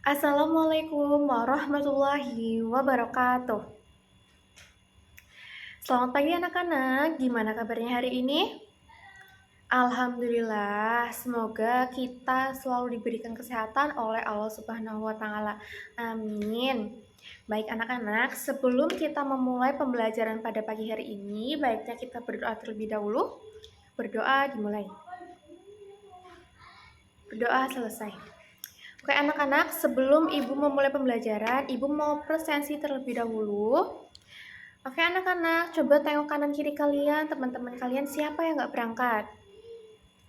Assalamualaikum warahmatullahi wabarakatuh. Selamat pagi anak-anak, gimana kabarnya hari ini? Alhamdulillah, semoga kita selalu diberikan kesehatan oleh Allah Subhanahu wa Ta'ala. Amin. Baik anak-anak, sebelum kita memulai pembelajaran pada pagi hari ini, baiknya kita berdoa terlebih dahulu. Berdoa dimulai. Berdoa selesai. Oke anak-anak, sebelum ibu memulai pembelajaran, ibu mau presensi terlebih dahulu. Oke anak-anak, coba tengok kanan kiri kalian, teman-teman kalian siapa yang nggak berangkat?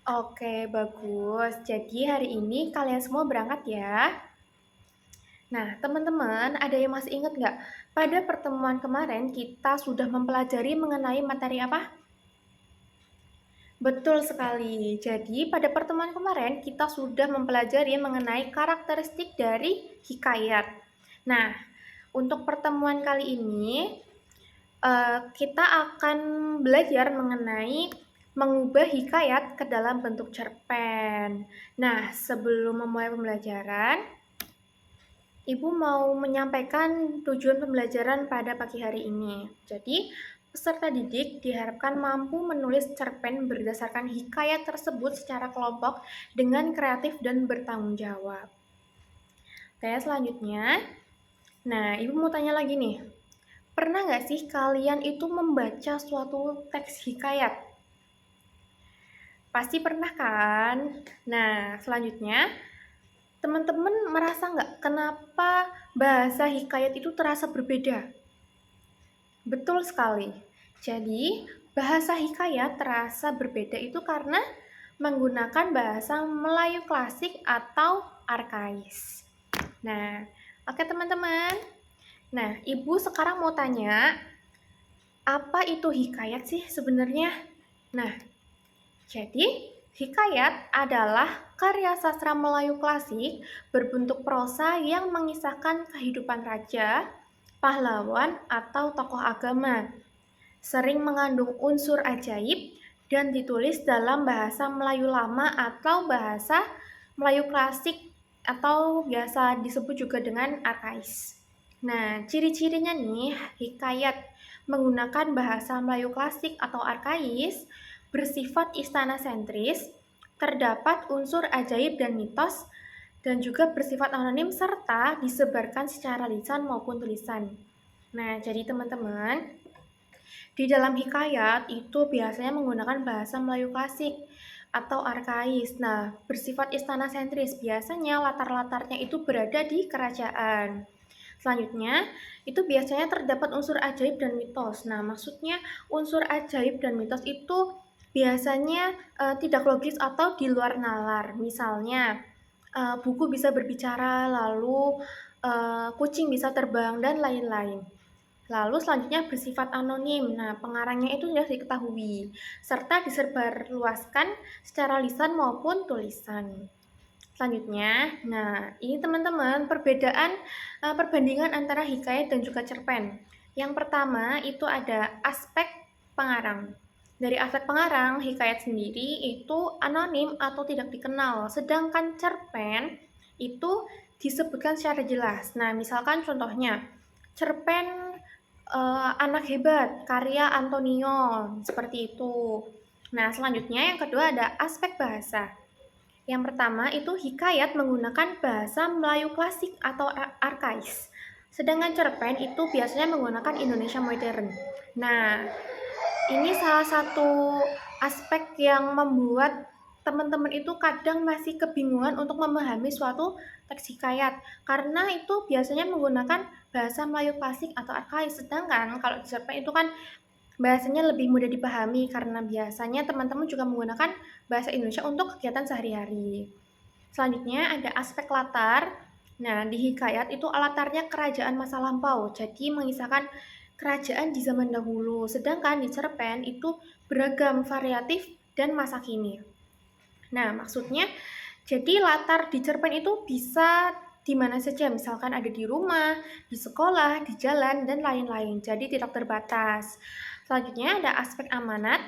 Oke, bagus. Jadi hari ini kalian semua berangkat ya. Nah, teman-teman, ada yang masih ingat nggak? Pada pertemuan kemarin kita sudah mempelajari mengenai materi apa? Betul sekali. Jadi pada pertemuan kemarin kita sudah mempelajari mengenai karakteristik dari hikayat. Nah, untuk pertemuan kali ini kita akan belajar mengenai mengubah hikayat ke dalam bentuk cerpen. Nah, sebelum memulai pembelajaran, Ibu mau menyampaikan tujuan pembelajaran pada pagi hari ini. Jadi, peserta didik diharapkan mampu menulis cerpen berdasarkan hikayat tersebut secara kelompok dengan kreatif dan bertanggung jawab. Oke, selanjutnya. Nah, Ibu mau tanya lagi nih. Pernah nggak sih kalian itu membaca suatu teks hikayat? Pasti pernah kan? Nah, selanjutnya, teman-teman merasa nggak kenapa bahasa hikayat itu terasa berbeda? Betul sekali. Jadi, bahasa hikayat terasa berbeda itu karena menggunakan bahasa Melayu klasik atau arkais. Nah, oke teman-teman. Nah, Ibu sekarang mau tanya, apa itu hikayat sih sebenarnya? Nah, jadi hikayat adalah karya sastra Melayu klasik berbentuk prosa yang mengisahkan kehidupan raja, pahlawan, atau tokoh agama. Sering mengandung unsur ajaib dan ditulis dalam bahasa Melayu lama atau bahasa Melayu klasik atau biasa disebut juga dengan arkais. Nah, ciri-cirinya nih, hikayat menggunakan bahasa Melayu klasik atau arkais, bersifat istana sentris, terdapat unsur ajaib dan mitos, dan juga bersifat anonim serta disebarkan secara lisan maupun tulisan. Nah, jadi teman-teman, di dalam hikayat itu biasanya menggunakan bahasa Melayu klasik atau arkais. Nah, bersifat istana sentris, biasanya latar-latarnya itu berada di kerajaan. Selanjutnya, itu biasanya terdapat unsur ajaib dan mitos. Nah, maksudnya unsur ajaib dan mitos itu biasanya tidak logis atau di luar nalar. Misalnya, buku bisa berbicara, lalu kucing bisa terbang, dan lain-lain. Lalu selanjutnya bersifat anonim. Nah, pengarangnya itu sudah diketahui, serta disebarluaskan secara lisan maupun tulisan. Selanjutnya, nah ini teman-teman perbandingan antara hikayat dan juga cerpen. Yang pertama itu ada aspek pengarang. Dari aspek pengarang, hikayat sendiri itu anonim atau tidak dikenal, sedangkan cerpen itu disebutkan secara jelas. Nah, misalkan contohnya, cerpen Anak Hebat, karya Antonio, seperti itu. Nah, selanjutnya yang kedua ada aspek bahasa. Yang pertama itu hikayat menggunakan bahasa Melayu klasik atau arkais. Sedangkan cerpen itu biasanya menggunakan Indonesia modern. Nah, ini salah satu aspek yang membuat teman-teman itu kadang masih kebingungan untuk memahami suatu teks hikayat karena itu biasanya menggunakan bahasa Melayu klasik atau arkais. Sedangkan kalau di cerpen itu kan bahasanya lebih mudah dipahami karena biasanya teman-teman juga menggunakan bahasa Indonesia untuk kegiatan sehari-hari. Selanjutnya ada aspek latar. Nah, di hikayat itu latarnya kerajaan masa lampau, jadi mengisahkan kerajaan di zaman dahulu. Sedangkan di cerpen itu beragam, variatif, dan masa kini. Nah, maksudnya jadi latar di cerpen itu bisa di mana saja, misalkan ada di rumah, di sekolah, di jalan, dan lain-lain. Jadi tidak terbatas. Selanjutnya ada aspek amanat.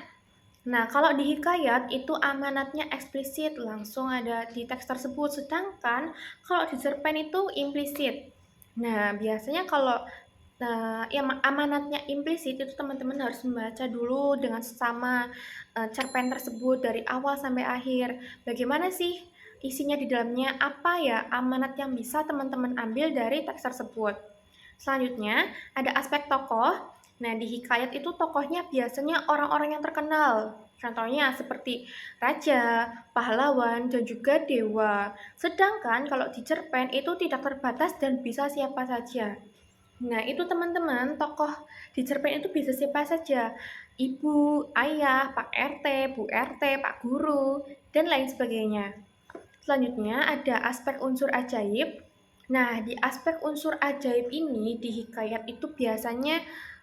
Nah, kalau di hikayat itu amanatnya eksplisit, langsung ada di teks tersebut. Sedangkan kalau di cerpen itu implisit. Nah, biasanya kalau yang amanatnya implisit itu teman-teman harus membaca dulu dengan sesama cerpen tersebut dari awal sampai akhir. Bagaimana sih isinya di dalamnya? Apa ya amanat yang bisa teman-teman ambil dari teks tersebut? Selanjutnya, ada aspek tokoh. Nah, di hikayat itu tokohnya biasanya orang-orang yang terkenal. Contohnya seperti raja, pahlawan, dan juga dewa. Sedangkan kalau di cerpen itu tidak terbatas dan bisa siapa saja. Nah, itu teman-teman, tokoh di cerpen itu bisa siapa saja. Ibu, ayah, Pak RT, Bu RT, Pak Guru, dan lain sebagainya. Selanjutnya ada aspek unsur ajaib. Nah, di aspek unsur ajaib ini di hikayat itu biasanya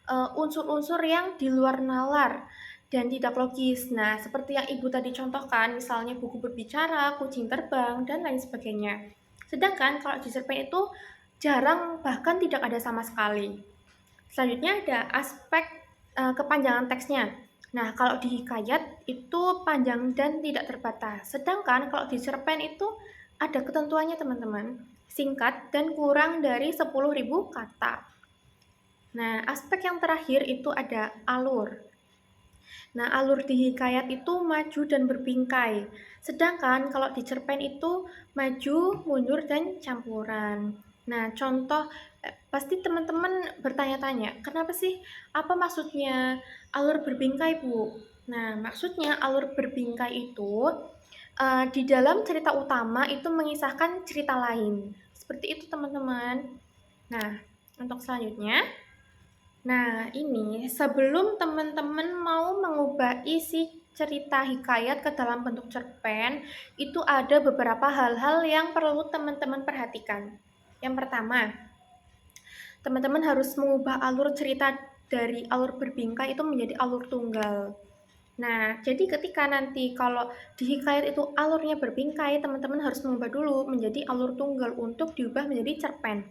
unsur-unsur yang di luar nalar dan tidak logis. Nah, seperti yang Ibu tadi contohkan, misalnya buku berbicara, kucing terbang, dan lain sebagainya. Sedangkan kalau di cerpen itu jarang bahkan tidak ada sama sekali. Selanjutnya ada aspek kepanjangan teksnya. Nah, kalau di hikayat itu panjang dan tidak terbatas. Sedangkan kalau di cerpen itu ada ketentuannya teman-teman. Singkat dan kurang dari 10.000 kata. Nah, aspek yang terakhir itu ada alur. Nah, alur di hikayat itu maju dan berbingkai. Sedangkan kalau di cerpen itu maju, mundur, dan campuran. Nah, contoh pasti teman-teman bertanya-tanya, kenapa sih? Apa maksudnya alur berbingkai, Bu? Nah, maksudnya alur berbingkai itu di dalam cerita utama itu mengisahkan cerita lain. Seperti itu, teman-teman. Nah, untuk selanjutnya, nah, ini sebelum teman-teman mau mengubah isi cerita hikayat ke dalam bentuk cerpen, itu ada beberapa hal-hal yang perlu teman-teman perhatikan. Yang pertama, teman-teman harus mengubah alur cerita dari alur berbingkai itu menjadi alur tunggal. Nah, jadi ketika nanti kalau di hikayat itu alurnya berbingkai, teman-teman harus mengubah dulu menjadi alur tunggal untuk diubah menjadi cerpen.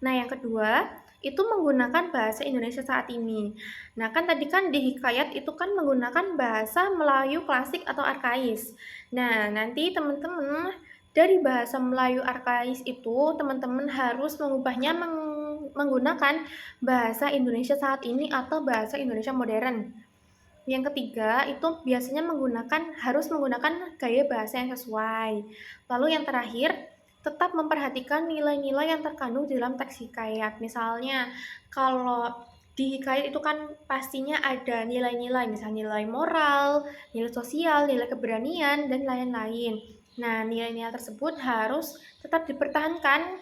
Nah, yang kedua, itu menggunakan bahasa Indonesia saat ini. Nah, kan tadi kan di hikayat itu kan menggunakan bahasa Melayu klasik atau arkais. Nah, nanti teman-teman dari bahasa Melayu arkais itu teman-teman harus mengubahnya menggunakan bahasa Indonesia saat ini atau bahasa Indonesia modern. Yang ketiga, itu biasanya harus menggunakan gaya bahasa yang sesuai. Lalu yang terakhir, tetap memperhatikan nilai-nilai yang terkandung di dalam teks hikayat. Misalnya, kalau di hikayat itu kan pastinya ada nilai-nilai, misalnya nilai moral, nilai sosial, nilai keberanian, dan lain-lain. Nah, nilai-nilai tersebut harus tetap dipertahankan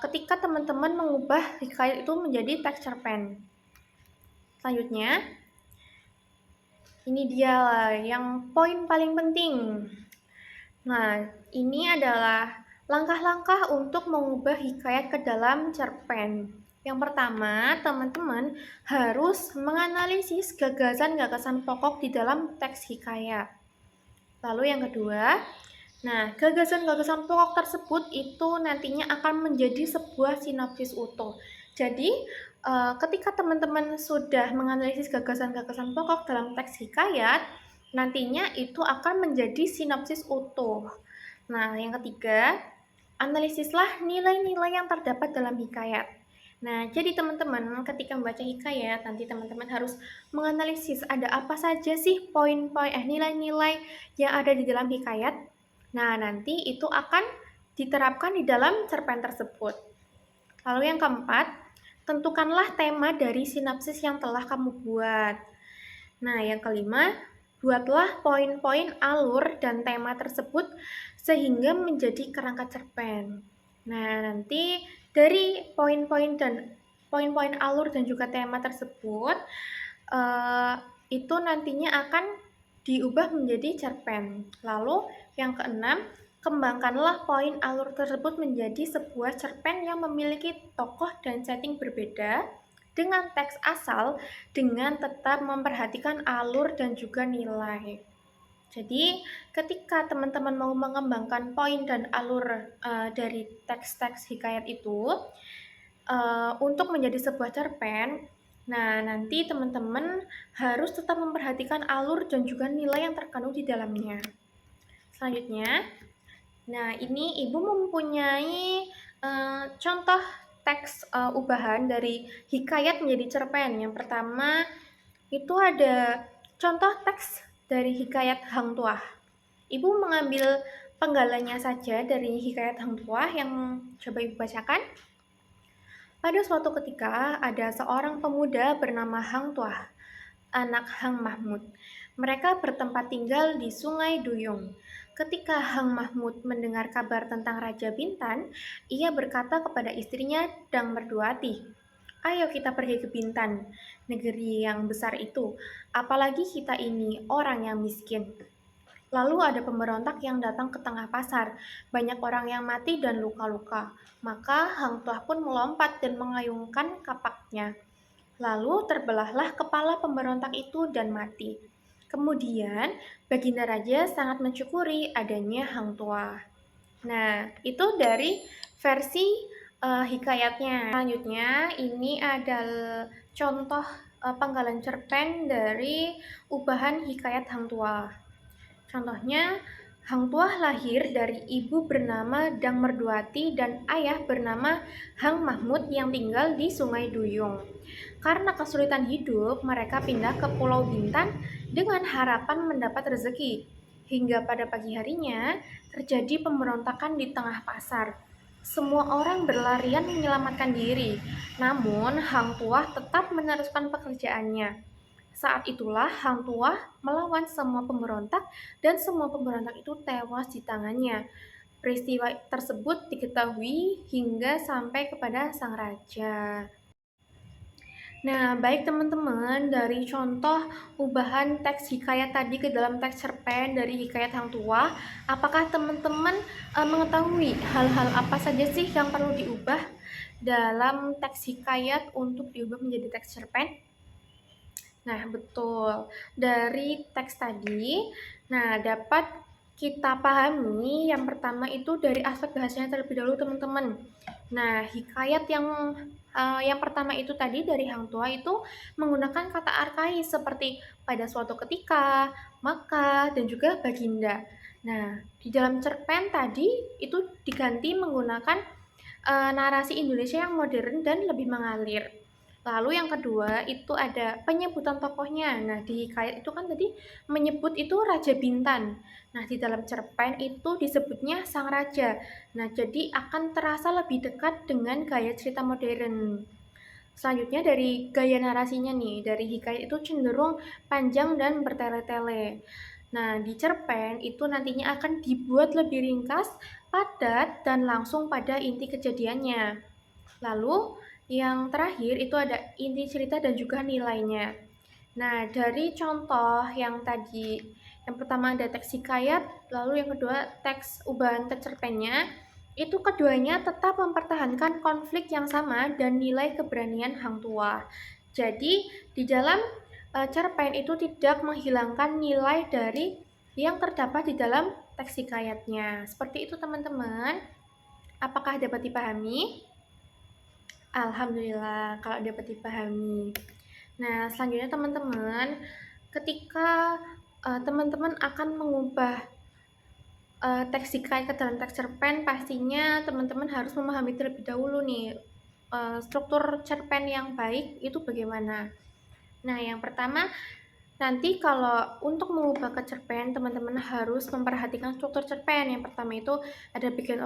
ketika teman-teman mengubah hikayat itu menjadi teks cerpen. Selanjutnya, ini dia lah yang poin paling penting. Nah, ini adalah langkah-langkah untuk mengubah hikayat ke dalam cerpen. Yang pertama, teman-teman harus menganalisis gagasan-gagasan pokok di dalam teks hikayat. Lalu yang kedua, nah, gagasan-gagasan pokok tersebut itu nantinya akan menjadi sebuah sinopsis utuh. Jadi, ketika teman-teman sudah menganalisis gagasan-gagasan pokok dalam teks hikayat, nantinya itu akan menjadi sinopsis utuh. Nah, yang ketiga, analisislah nilai-nilai yang terdapat dalam hikayat. Nah, jadi teman-teman ketika membaca hikayat, nanti teman-teman harus menganalisis ada apa saja sih poin-poin nilai-nilai yang ada di dalam hikayat. Nah, nanti itu akan diterapkan di dalam cerpen tersebut. Lalu yang keempat, tentukanlah tema dari sinopsis yang telah kamu buat. Nah, yang kelima, buatlah poin-poin alur dan tema tersebut sehingga menjadi kerangka cerpen. Nah, nanti dari poin-poin alur dan juga tema tersebut itu nantinya akan diubah menjadi cerpen. Lalu yang keenam, kembangkanlah poin alur tersebut menjadi sebuah cerpen yang memiliki tokoh dan setting berbeda dengan teks asal dengan tetap memperhatikan alur dan juga nilai. Jadi, ketika teman-teman mau mengembangkan poin dan alur dari teks-teks hikayat itu untuk menjadi sebuah cerpen, Nah, nanti teman-teman harus tetap memperhatikan alur dan juga nilai yang terkandung di dalamnya. Selanjutnya, nah ini Ibu mempunyai contoh teks ubahan dari hikayat menjadi cerpen. Yang pertama itu ada contoh teks dari hikayat Hang Tuah. Ibu mengambil penggalanya saja dari hikayat Hang Tuah yang coba Ibu bacakan. Pada suatu ketika, ada seorang pemuda bernama Hang Tuah, anak Hang Mahmud. Mereka bertempat tinggal di Sungai Duyung. Ketika Hang Mahmud mendengar kabar tentang Raja Bintan, ia berkata kepada istrinya Dang Merduati, "Ayo kita pergi ke Bintan, negeri yang besar itu. Apalagi kita ini orang yang miskin." Lalu ada pemberontak yang datang ke tengah pasar. Banyak orang yang mati dan luka-luka. Maka Hang Tuah pun melompat dan mengayunkan kapaknya. Lalu terbelahlah kepala pemberontak itu dan mati. Kemudian Baginda Raja sangat mensyukuri adanya Hang Tuah. Nah, itu dari versi hikayatnya. Selanjutnya, ini adalah contoh penggalan cerpen dari ubahan hikayat Hang Tuah. Contohnya, Hang Tuah lahir dari ibu bernama Dang Merduati dan ayah bernama Hang Mahmud yang tinggal di Sungai Duyung. Karena kesulitan hidup, mereka pindah ke Pulau Bintan dengan harapan mendapat rezeki. Hingga pada pagi harinya, terjadi pemberontakan di tengah pasar. Semua orang berlarian menyelamatkan diri, namun Hang Tuah tetap meneruskan pekerjaannya. Saat itulah Hang Tuah melawan semua pemberontak dan semua pemberontak itu tewas di tangannya. Peristiwa tersebut diketahui hingga sampai kepada sang raja. Nah, baik teman-teman, dari contoh ubahan teks hikayat tadi ke dalam teks cerpen dari hikayat Hang Tuah, apakah teman-teman mengetahui hal-hal apa saja sih yang perlu diubah dalam teks hikayat untuk diubah menjadi teks cerpen? Nah, betul. Dari teks tadi, nah dapat kita pahami yang pertama itu dari aspek bahasanya terlebih dahulu teman-teman. Nah, hikayat yang pertama itu tadi dari Hang Tuah itu menggunakan kata arkais seperti pada suatu ketika, maka, dan juga baginda. Nah, di dalam cerpen tadi itu diganti menggunakan narasi Indonesia yang modern dan lebih mengalir. Lalu yang kedua itu ada penyebutan tokohnya. Nah, di hikayat itu kan tadi menyebut itu Raja Bintan. Nah, di dalam cerpen itu disebutnya Sang Raja. Nah, jadi akan terasa lebih dekat dengan gaya cerita modern. Selanjutnya dari gaya narasinya nih, dari hikayat itu cenderung panjang dan bertele-tele. Nah, di cerpen itu nantinya akan dibuat lebih ringkas, padat, dan langsung pada inti kejadiannya. Lalu, yang terakhir itu ada inti cerita dan juga nilainya. Nah, dari contoh yang tadi, yang pertama ada teks hikayat, lalu yang kedua teks ubahan teks cerpennya, itu keduanya tetap mempertahankan konflik yang sama dan nilai keberanian Hang Tuah. Jadi, di dalam cerpen itu tidak menghilangkan nilai dari yang terdapat di dalam teks hikayatnya. Seperti itu teman-teman. Apakah dapat dipahami? Alhamdulillah kalau dapat dipahami. Nah, selanjutnya teman-teman, ketika teman-teman akan mengubah teks hikayat ke dalam teks cerpen, pastinya teman-teman harus memahami terlebih dahulu nih struktur cerpen yang baik itu bagaimana. Nah, yang pertama, nanti kalau untuk mengubah ke cerpen, teman-teman harus memperhatikan struktur cerpen. Yang pertama itu ada bagian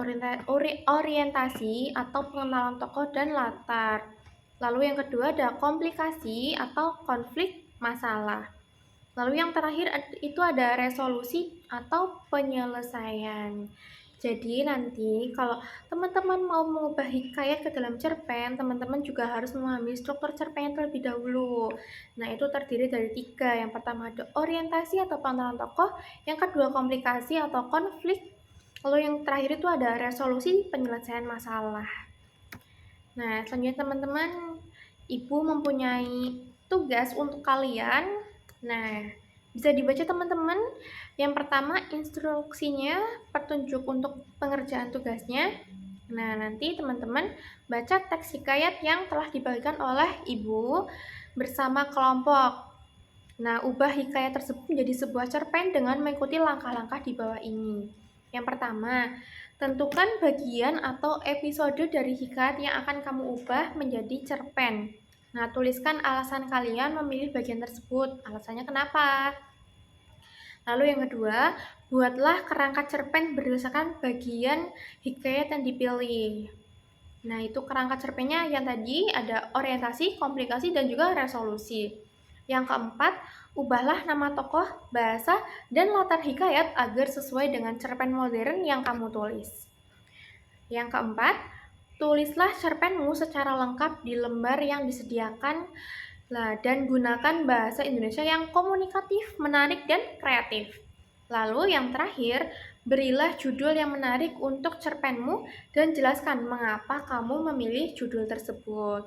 orientasi atau pengenalan tokoh dan latar. Lalu yang kedua ada komplikasi atau konflik masalah. Lalu yang terakhir itu ada resolusi atau penyelesaian. Jadi nanti kalau teman-teman mau mengubah hikayat ke dalam cerpen, teman-teman juga harus memahami struktur cerpen terlebih dahulu. Nah, itu terdiri dari 3. Yang pertama ada orientasi atau pengenalan tokoh, yang kedua komplikasi atau konflik, lalu yang terakhir itu ada resolusi penyelesaian masalah. Nah, selanjutnya teman-teman, Ibu mempunyai tugas untuk kalian. Nah, bisa dibaca teman-teman. Yang pertama instruksinya, petunjuk untuk pengerjaan tugasnya. Nah, nanti teman-teman baca teks hikayat yang telah dibagikan oleh Ibu. bersama kelompok. Nah, ubah hikayat tersebut menjadi sebuah cerpen dengan mengikuti langkah-langkah di bawah ini. Yang pertama, tentukan bagian atau episode dari hikayat yang akan kamu ubah menjadi cerpen. Nah, tuliskan alasan kalian memilih bagian tersebut. Alasannya kenapa? Lalu yang kedua, buatlah kerangka cerpen berdasarkan bagian hikayat yang dipilih. Nah, itu kerangka cerpennya yang tadi ada orientasi, komplikasi, dan juga resolusi. Yang keempat, ubahlah nama tokoh, bahasa, dan latar hikayat agar sesuai dengan cerpen modern yang kamu tulis. Yang keempat, tulislah cerpenmu secara lengkap di lembar yang disediakan dan gunakan bahasa Indonesia yang komunikatif, menarik, dan kreatif. Lalu yang terakhir, berilah judul yang menarik untuk cerpenmu dan jelaskan mengapa kamu memilih judul tersebut.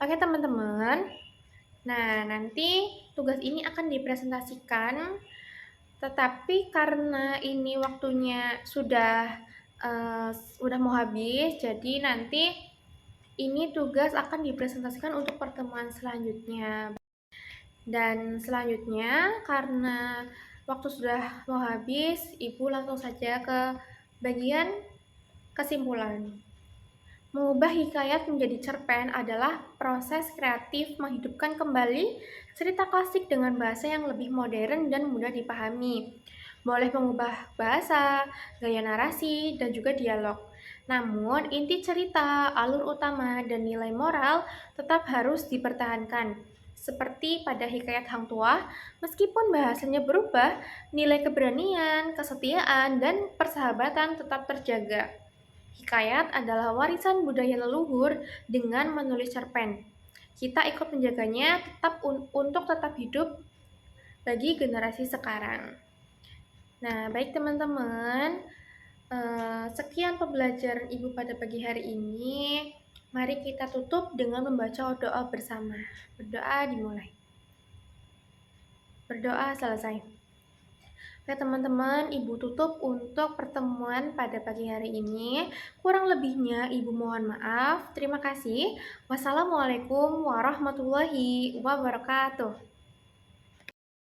Oke teman-teman, nah nanti tugas ini akan dipresentasikan, tetapi karena ini waktunya sudah mau habis, jadi nanti ini tugas akan dipresentasikan untuk pertemuan selanjutnya. Dan selanjutnya, karena waktu sudah mau habis, Ibu langsung saja ke bagian kesimpulan. Mengubah hikayat menjadi cerpen adalah proses kreatif menghidupkan kembali cerita klasik dengan bahasa yang lebih modern dan mudah dipahami. Boleh mengubah bahasa, gaya narasi, dan juga dialog. Namun, inti cerita, alur utama, dan nilai moral tetap harus dipertahankan. Seperti pada hikayat Hang Tuah, meskipun bahasanya berubah, nilai keberanian, kesetiaan, dan persahabatan tetap terjaga. Hikayat adalah warisan budaya leluhur dengan menulis cerpen. Kita ikut menjaganya untuk tetap hidup bagi generasi sekarang. Nah, baik teman-teman, sekian pembelajaran Ibu pada pagi hari ini. Mari kita tutup dengan membaca doa bersama. Berdoa dimulai. Berdoa selesai. Oke teman-teman, Ibu tutup untuk pertemuan pada pagi hari ini. Kurang lebihnya Ibu mohon maaf. Terima kasih. Wassalamualaikum warahmatullahi wabarakatuh.